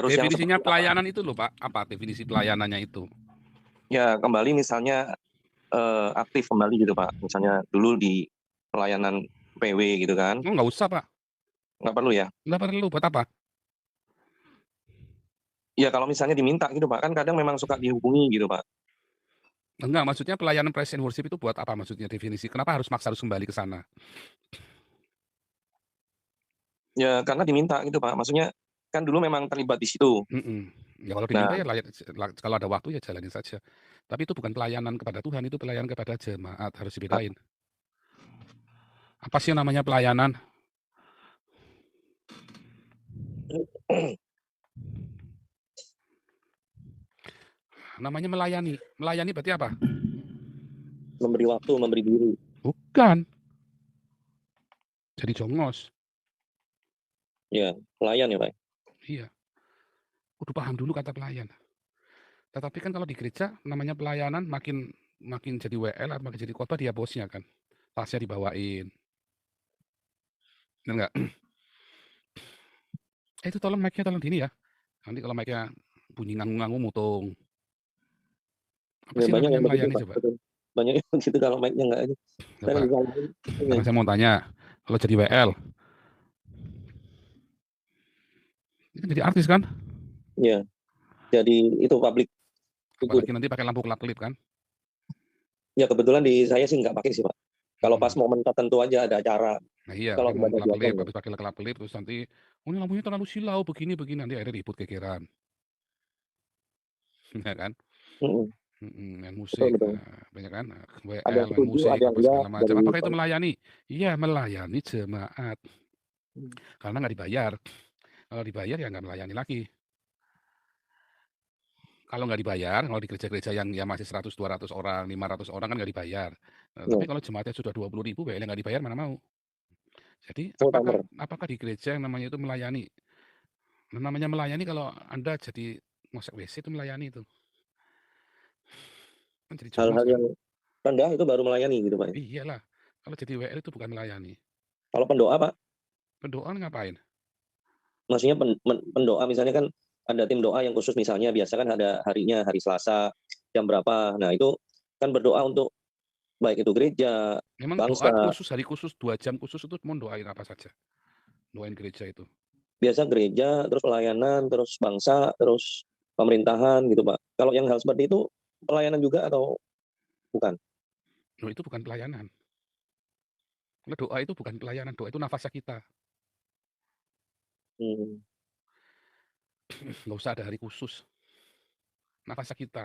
Terus yang Definisinya seperti apa? pelayanan itu loh Pak, apa definisi pelayanannya itu? Ya kembali misalnya aktif kembali gitu Pak. Misalnya dulu di pelayanan PW gitu kan. Oh nggak usah Pak, Nggak perlu ya? nggak perlu, buat apa? Ya kalau misalnya diminta gitu Pak, kan kadang memang suka dihubungi gitu Pak. Enggak, maksudnya pelayanan praise and worship itu buat apa maksudnya definisi? Kenapa harus maksa harus kembali ke sana? Ya karena diminta gitu Pak. Maksudnya kan dulu memang terlibat di situ. Ya kalau diminta Nah, ya kalau ada waktu ya jalanin saja. Tapi itu bukan pelayanan kepada Tuhan, itu pelayanan kepada jemaat, harus dibedain. Apa sih yang namanya pelayanan? Namanya melayani. Melayani berarti apa? memberi waktu, memberi diri. Bukan. Jadi jongos. Ya, pelayan ya Pak. Iya. Kudu paham dulu kata pelayan. Tetapi kan kalau di gereja namanya pelayanan makin jadi WL atau makin jadi khotbah dia bosnya kan. Tasnya dibawain. Bener nggak? Itu tolong mic-nya tolong gini ya. Nanti kalau mic-nya bunyi nganggung-nganggung mutung. Apa Ya, sih banyak namanya yang begitu melayani Pak. coba? Betul. Banyak yang begitu kalau mic-nya nggak aja. Saya Coba. disalahin. Sekarang saya mau tanya, kalau jadi WL, itu jadi artis kan? Ya, jadi itu public figure. Apalagi nanti pakai lampu kelap-kelip kan? Ya kebetulan di saya sih nggak pakai sih Pak. Kalau pas Mm-mm. momen tertentu aja ada acara. Nah iya, Kalau pakai lampu ibadah biasa kelap-kelip, ya. habis pakai kelap-kelip terus nanti, oh ini lampunya terlalu silau, begini, nanti akhirnya ribut kegeran, ya kan? Mm-mm. Main Betul musik, betul. banyak kan? Ada WL, yang main setuju, musik, ada yang apa enggak segala macam. dari. Apakah itu melayani? Iya, melayani jemaat. Hmm. Karena nggak dibayar. Kalau dibayar ya nggak melayani lagi. Kalau nggak dibayar, kalau di gereja-gereja yang ya masih 100, 200 orang, 500 orang kan nggak dibayar. Tapi Ya, kalau jemaatnya sudah 20.000, WL nggak dibayar mana mau. Jadi full timer. apakah di gereja yang namanya itu melayani? Namanya melayani kalau Anda jadi ngosek WC itu melayani itu. Kan jadi jongos Hal-hal kan? yang rendah itu baru melayani gitu Pak. Iyalah. Kalau jadi WL itu bukan melayani. Kalau pendoa Pak, Pendoa ngapain? maksudnya pendoa misalnya kan ada tim doa yang khusus misalnya biasa kan ada harinya hari Selasa jam berapa. Nah itu kan berdoa untuk baik itu gereja, Memang doa bangsa. khusus, hari khusus, 2 jam khusus itu mau doain apa saja? Doain gereja itu. Biasa gereja, terus pelayanan, terus bangsa, terus pemerintahan gitu Pak. Kalau yang hal seperti itu pelayanan juga atau bukan? Loh itu bukan pelayanan. Karena doa itu bukan pelayanan, doa itu nafasnya kita. Hmm. Nggak usah ada hari khusus. Nafasnya kita.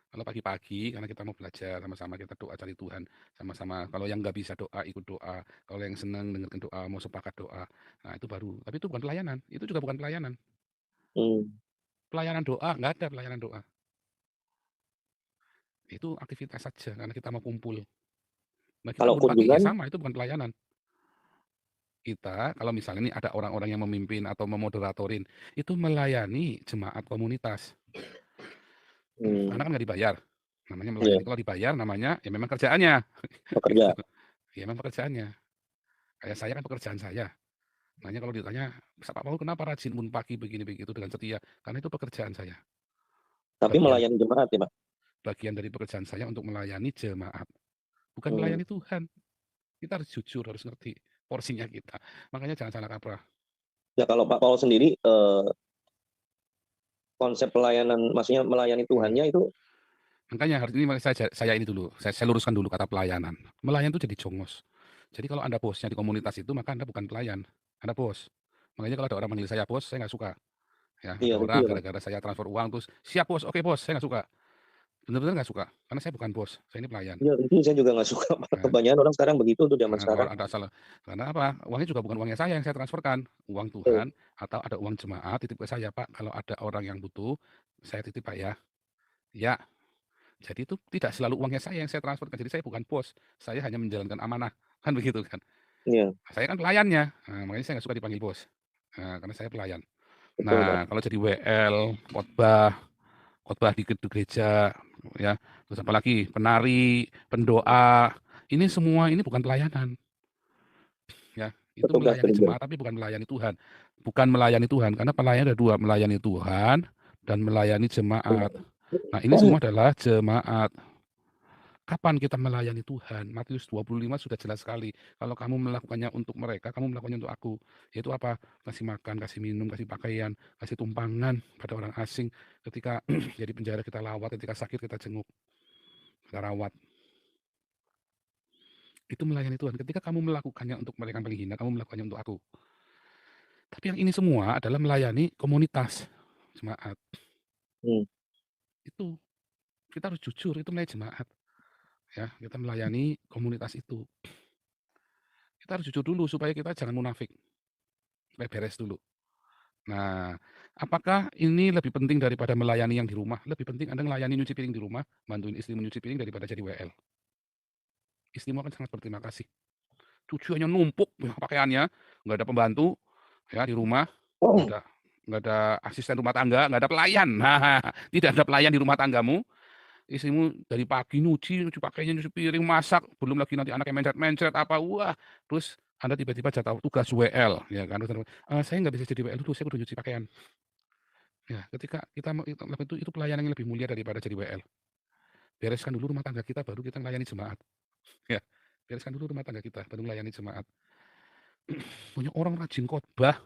Kalau pagi-pagi, karena kita mau belajar, sama-sama kita doa cari Tuhan. Sama-sama, kalau yang nggak bisa doa, ikut doa. Kalau yang senang dengerin doa, mau sepakat doa. Nah itu baru. Tapi itu bukan pelayanan. Itu juga bukan pelayanan. Hmm. Pelayanan doa, nggak ada pelayanan doa. Itu aktivitas saja, karena kita mau kumpul. Nah kita Kalau bangun pagi, ya kunjungan, sama, itu bukan pelayanan. Kita, kalau misalnya ini ada orang-orang yang memimpin atau memoderatorin, itu melayani jemaat komunitas. Karena kan nggak dibayar. Namanya ya melayani. Kalau dibayar namanya, ya memang kerjaannya. bekerja. Gitu. Ya memang pekerjaannya. Kayak saya kan pekerjaan saya. Makanya kalau ditanya, Pak Paul kenapa rajin bangun pagi begini begitu dengan setia? Karena itu pekerjaan saya. Tapi Bagian melayani jemaat ya Pak. bagian dari pekerjaan saya untuk melayani jemaat. Bukan Hmm. melayani Tuhan. Kita harus jujur, harus ngerti porsinya kita. Makanya jangan salah kaprah. Ya kalau Pak Paul sendiri konsep pelayanan, maksudnya melayani Hmm. Tuhannya itu. Makanya hari ini saya ini dulu, saya luruskan dulu kata pelayanan. Melayan itu jadi jongos. Jadi kalau Anda bosnya di komunitas itu, maka Anda bukan pelayan, Anda bos. Makanya kalau ada orang manggil saya bos, saya nggak suka. Ya, Iya ada betul orang ya Pak. gara-gara saya transfer uang terus, siap bos, oke bos, saya nggak suka. Benar-benar nggak suka, karena saya bukan bos, saya ini pelayan. Iya itu saya juga nggak suka Pak. Nah, Kebanyakan orang sekarang begitu tuh zaman sekarang. ada salah. Karena apa? Uangnya juga bukan uangnya saya yang saya transferkan, uang Betul. Tuhan atau ada uang jemaat titip ke saya Pak. Kalau ada orang yang butuh, saya titip Pak ya. Ya, jadi itu tidak selalu uangnya saya yang saya transferkan. Jadi saya bukan bos, saya hanya menjalankan amanah, kan begitu kan. Iya Saya kan pelayannya, nah, makanya saya nggak suka dipanggil bos. Nah, karena saya pelayan. betul Pak. Nah, kalau jadi WL, khotbah, khotbah di gereja, ya, terus apalagi penari, pendoa, ini semua ini bukan pelayanan, ya. Itu Petugas melayani gereja. jemaat tapi bukan melayani Tuhan. Bukan melayani Tuhan, karena pelayan ada dua, melayani Tuhan dan melayani jemaat. Nah, ini semua adalah jemaat. Kapan kita melayani Tuhan? Matius 25 sudah jelas sekali. Kalau kamu melakukannya untuk mereka, kamu melakukannya untuk aku. Yaitu apa? Kasih makan, kasih minum, kasih pakaian, kasih tumpangan pada orang asing. Ketika jadi penjara kita lawat, ketika sakit kita jenguk, kita rawat. Itu melayani Tuhan. Ketika kamu melakukannya untuk mereka yang paling hina, kamu melakukannya untuk aku. Tapi yang ini semua adalah melayani komunitas jemaat. Hmm. Itu kita harus jujur, itu melayani jemaat. Ya, kita melayani komunitas itu. Kita harus jujur dulu supaya kita jangan munafik. Supaya beres dulu. Nah, apakah ini lebih penting daripada melayani yang di rumah? Lebih penting Anda melayani nyuci piring di rumah, bantuin istri menyuci piring daripada jadi WL. Istrimu akan sangat berterima kasih. Cucu hanya numpuk pakaiannya, nggak ada pembantu ya di rumah, nggak ada nggak ada asisten rumah tangga, nggak ada pelayan. Nah, tidak ada pelayan di rumah tanggamu. Istrimu dari pagi nyuci pakainya, nyuci piring, masak, belum lagi nanti anaknya mencret-mencret apa, wah. Terus Anda tiba-tiba jatuh tugas WL, ya kan? Saya nggak bisa jadi WL dulu, saya udah nyuci pakaian. Ya, ketika kita itu pelayanan yang lebih mulia daripada jadi WL. Bereskan dulu rumah tangga kita, baru kita melayani jemaat. Ya, bereskan dulu rumah tangga kita, baru melayani jemaat. Banyak orang rajin khotbah,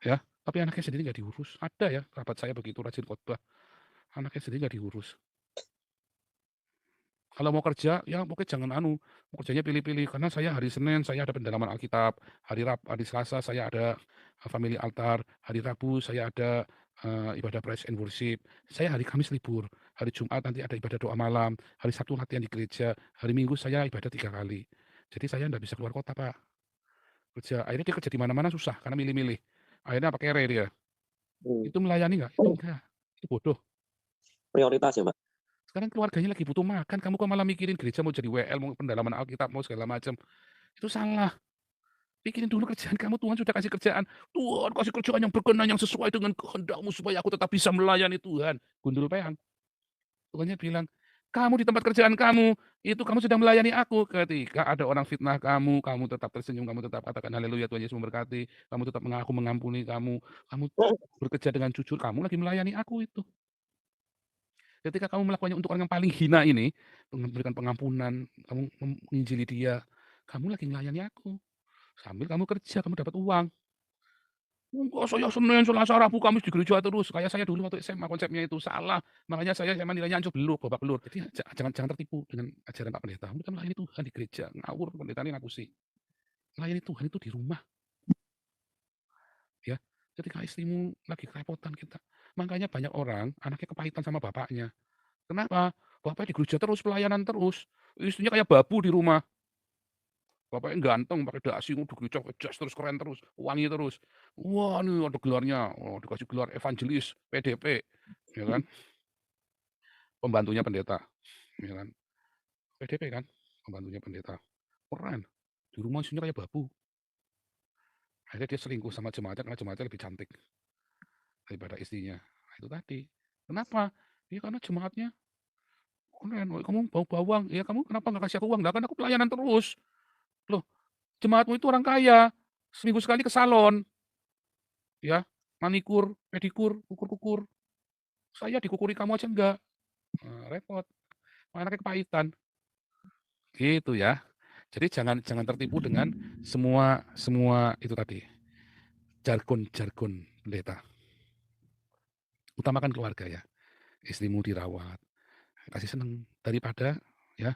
ya, tapi anaknya sendiri nggak diurus. Ada ya, kerabat saya begitu rajin khotbah, anaknya sendiri nggak diurus. Kalau mau kerja, ya pokoknya jangan mau kerjanya pilih-pilih. Karena saya hari Senin saya ada pendalaman Alkitab, hari Selasa saya ada family altar, hari Rabu saya ada ibadah praise and worship. Saya hari Kamis libur, hari Jumat nanti ada ibadah doa malam, hari Sabtu latihan di gereja, hari Minggu saya ibadah 3 kali. Jadi saya nggak bisa keluar kota, Pak. Kerja, akhirnya dia kerja di mana-mana susah karena milih-milih. Akhirnya pakai kere dia. Itu melayani nggak? Itu enggak. Itu bodoh. Prioritas ya, Pak? Sekarang keluarganya lagi butuh makan, kamu kok malah mikirin gereja mau jadi WL, mau pendalaman Alkitab, mau segala macam. Itu salah. Pikirin dulu kerjaan kamu, Tuhan sudah kasih kerjaan. Tuhan kasih kerjaan yang berkenan, yang sesuai dengan kehendak-Mu supaya aku tetap bisa melayani Tuhan. Gundul peang. Tuhannya bilang, kamu di tempat kerjaan kamu, itu kamu sedang melayani aku. Ketika ada orang fitnah kamu, kamu tetap tersenyum, kamu tetap katakan haleluya, Tuhan Yesus memberkati, kamu tetap mengaku mengampuni kamu bekerja dengan jujur, kamu lagi melayani aku itu. Ketika kamu melakukannya untuk orang yang paling hina ini, memberikan pengampunan, kamu menginjili dia, kamu lagi melayani aku. Sambil kamu kerja, kamu dapat uang. Enggak, saya Senin, Selasa, Rabu, Kamis di gereja terus. Kayak saya dulu waktu SMA konsepnya itu salah. Makanya saya SMA nilainya hancur belur, babak belur. Jadi jangan tertipu dengan ajaran Pak Pendeta. Kamu kan melayani Tuhan di gereja, ngawur pendeta ini ngapusi. Melayani Tuhan itu di rumah. Ya, ketika istrimu lagi kerepotan kita. Makanya banyak orang anaknya kepahitan sama bapaknya. Kenapa? Bapaknya di gereja terus, pelayanan terus. Istrinya kayak babu di rumah. Bapaknya ganteng, pakai dasi, udah gereja, jas terus, keren terus, wangi terus. Wah, ini ada gelarnya, oh, dikasih gelar evangelis, PDP, ya kan? Pembantunya pendeta, ya kan? PDP kan, pembantunya pendeta. Keren. Di rumah isinya kayak babu. Akhirnya dia selingkuh sama jemaatnya karena jemaatnya lebih cantik daripada istrinya. Nah, itu tadi. Kenapa? Ya karena jemaatnya keren. "Woy, kamu bau bawang, ya kamu kenapa nggak kasih aku uang? Lah kan aku pelayanan terus. Loh, jemaatmu itu orang kaya. Seminggu sekali ke salon, ya, manikur, pedikur, kukur-kukur. Saya dikukuri kamu aja enggak. Repot. Anaknya kepahitan. Gitu ya. Jadi jangan jangan tertipu dengan semua semua itu tadi, jargon-jargon pendeta. Utamakan keluarga ya. Istrimu dirawat, kasih seneng daripada ya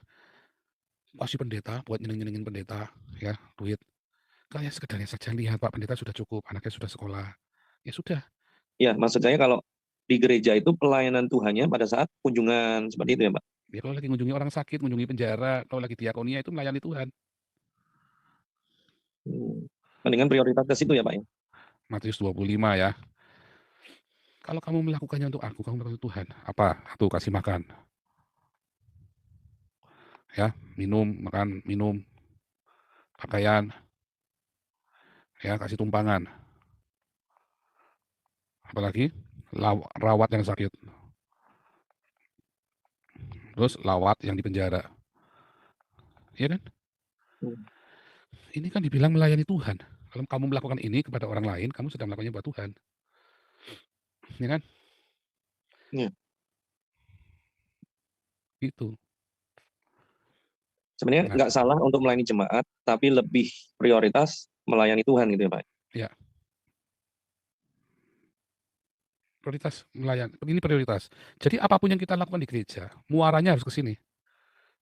kasih pendeta buat nyeneng-nyenengin pendeta ya, duit. Kayak sekedarnya saja lihat Pak Pendeta sudah cukup, anaknya sudah sekolah. Ya sudah. Ya, maksud saya kalau di gereja itu pelayanan Tuhannya pada saat kunjungan seperti itu ya, Pak? Ya kalau lagi ngunjungi orang sakit, ngunjungi penjara, kalau lagi diakonia itu melayani Tuhan. Mendingan prioritas ke situ ya, Pak ya? Matius 25 ya. Kalau kamu melakukannya untuk aku, kamu melakukan Tuhan. Apa? Satu, kasih makan. Ya, minum, makan, minum, pakaian, ya, kasih tumpangan. Apalagi rawat yang sakit. Terus lawat yang di penjara. Iya kan? Hmm. Ini kan dibilang melayani Tuhan. Kalau kamu melakukan ini kepada orang lain, kamu sedang melakukannya buat Tuhan. Ya kan? Iya. Gitu. Sebenarnya Nah, nggak salah untuk melayani jemaat, tapi lebih prioritas melayani Tuhan gitu ya, Pak? ya, prioritas ini prioritas. Jadi apapun yang kita lakukan di gereja, muaranya harus ke sini.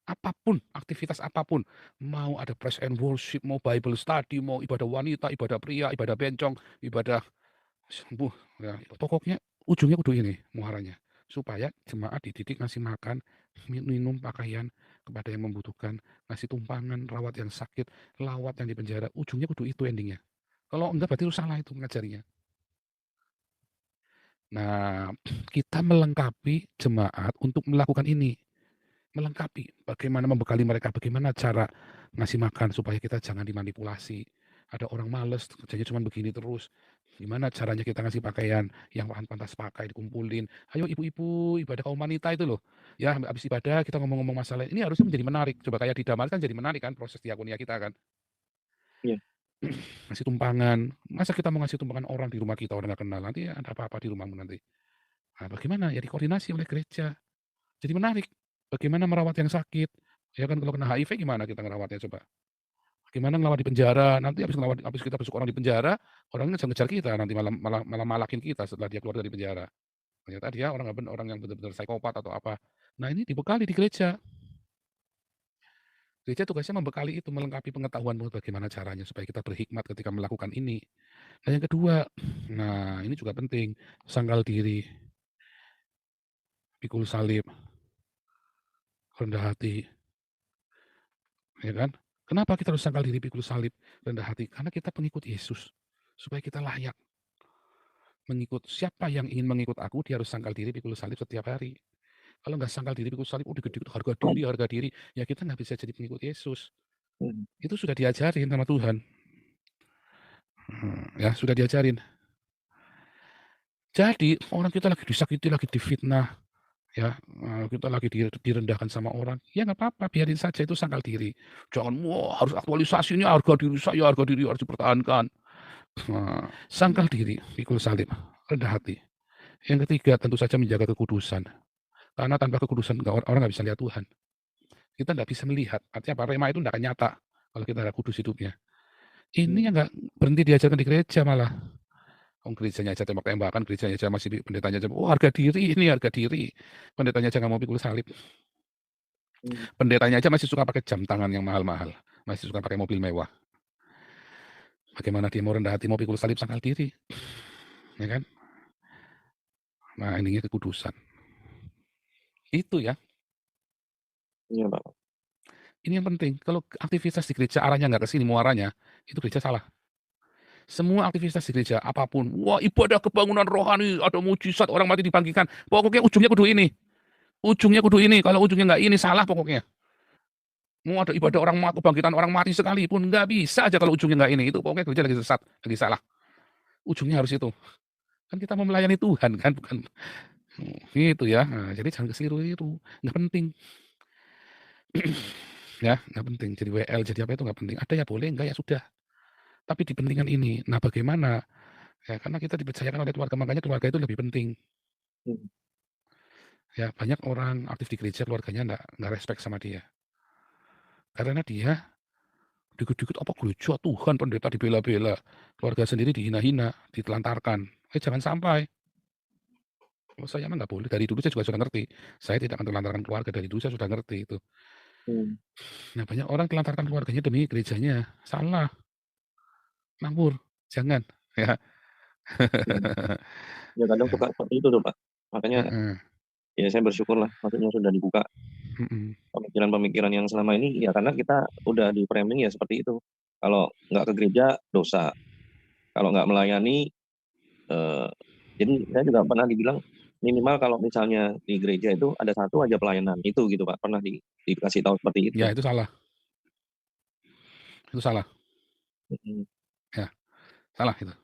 Apapun, aktivitas apapun, mau ada praise and worship, mau Bible study, mau ibadah wanita, ibadah pria, ibadah bencong, ibadah sembuh, ya, pokoknya ujungnya kudu ini muaranya. Supaya jemaat dididik ngasih makan, minum, pakaian kepada yang membutuhkan, ngasih tumpangan, rawat yang sakit, lawat yang di penjara, ujungnya kudu itu endingnya. Kalau enggak berarti itu salah itu mengajarinya. Nah, kita melengkapi jemaat untuk melakukan ini. Melengkapi, bagaimana membekali mereka, bagaimana cara ngasih makan supaya kita jangan dimanipulasi. Ada orang males, kerjanya cuma begini terus. Gimana caranya kita ngasih pakaian yang pantas pakai, dikumpulin. Ayo ibu-ibu, ibadah kaum wanita itu loh. Ya, habis ibadah kita ngomong-ngomong masalah ini harusnya menjadi menarik. Coba kayak di Damas kan jadi menarik kan proses diakonia kita kan. Iya. Ngasih tumpangan. Masa kita mau ngasih tumpangan orang di rumah kita, orang nggak kenal. Nanti ada apa-apa di rumahmu nanti. Nah, bagaimana? Ya dikoordinasi oleh gereja. Jadi menarik. Bagaimana merawat yang sakit? Ya kan kalau kena HIV gimana kita ngerawatnya coba? Gimana ngelawat di penjara? Nanti habis kita besuk orang di penjara, orangnya ngejar-ngejar kita, nanti malah malah malah malakin kita setelah dia keluar dari penjara. Ternyata dia orang yang benar-benar psikopat atau apa. Nah, ini dibekali di gereja. Gereja tugasnya membekali itu, melengkapi pengetahuanmu bagaimana caranya supaya kita berhikmat ketika melakukan ini. Nah, yang kedua, nah ini juga penting, sangkal diri, pikul salib, rendah hati, ya kan? Kenapa kita harus sangkal diri, pikul salib, rendah hati? Karena kita pengikut Yesus, supaya kita layak mengikut. Siapa yang ingin mengikut aku, dia harus sangkal diri, pikul salib setiap hari. Kalau nggak sangkal diri, pikul salib, udah gede harga diri, ya kita nggak bisa jadi pengikut Yesus. Itu sudah diajarin sama Tuhan. Ya, sudah diajarin. Jadi, orang kita lagi disakiti, lagi difitnah, ya, kita lagi direndahkan sama orang, ya nggak apa-apa, biarin saja itu sangkal diri. Jangan, wah harus aktualisasi ini harga diri saya, harga diri harus dipertahankan. Nah, sangkal diri, pikul salib, rendah hati. Yang ketiga, tentu saja menjaga kekudusan. Karena tanpa kekudusan orang nggak bisa lihat Tuhan. Kita nggak bisa melihat. Artinya apa? Rema itu nggak akan nyata kalau kita nggak kudus hidupnya. Ini yang nggak berhenti diajarkan di gereja malah. Gerejanya aja tembak-tembakan, gerejanya aja masih pendetanya aja, oh harga diri ini harga diri. Pendetanya aja nggak mau pikul salib. Pendetanya aja masih suka pakai jam tangan yang mahal-mahal, masih suka pakai mobil mewah. Bagaimana dia mau rendah hati, mau pikul salib sangkal diri, ya kan? Nah, ininya kekudusan. Itu ya. Iya, Pak. Ini yang penting. Kalau aktivitas di gereja arahnya nggak ke sini, muaranya, itu gereja salah. Semua aktivitas di gereja, apapun, wah ibadah kebangunan rohani, ada mujizat, orang mati dibangkitkan. Pokoknya ujungnya kudu ini. Ujungnya kudu ini. Kalau ujungnya nggak ini, salah pokoknya. Mau ada ibadah orang mati, kebangkitan orang mati sekalipun, nggak bisa aja kalau ujungnya nggak ini. Itu pokoknya gereja lagi sesat, lagi salah. Ujungnya harus itu. Kan kita mau melayani Tuhan, kan? Bukan gitu ya. Nah, jadi jangan keliru-keliru. Nggak penting. Ya, nggak penting. Jadi WL, jadi apa itu nggak penting. Ada ya boleh, enggak ya sudah. Tapi dipentingkan ini. Nah, bagaimana? Ya, karena kita dipercayakan oleh keluarga, makanya keluarga itu lebih penting. Ya, banyak orang aktif di gereja, keluarganya nggak respect sama dia. Karena dia dikit-dikit apa gereja Tuhan, pendeta dibela-bela, keluarga sendiri dihina-hina, ditelantarkan. Jangan sampai. Oh, saya mah nggak boleh. Dari dulu saya juga sudah ngerti. Saya tidak akan telantarkan keluarga. Dari dulu saya sudah ngerti itu. Nah, banyak orang telantarkan keluarganya demi gerejanya. Salah. Ngawur. Jangan. Ya. Ya kadang suka seperti itu tuh, Pak. Makanya ya saya bersyukurlah, maksudnya sudah dibuka pemikiran-pemikiran yang selama ini, ya karena kita udah di framing ya seperti itu. Kalau nggak ke gereja, dosa. Kalau nggak melayani, jadi saya juga pernah dibilang, minimal kalau misalnya di gereja itu ada satu aja pelayanan, itu gitu Pak, pernah dikasih tahu seperti itu. Ya, itu salah. Itu salah. Ya, salah itu.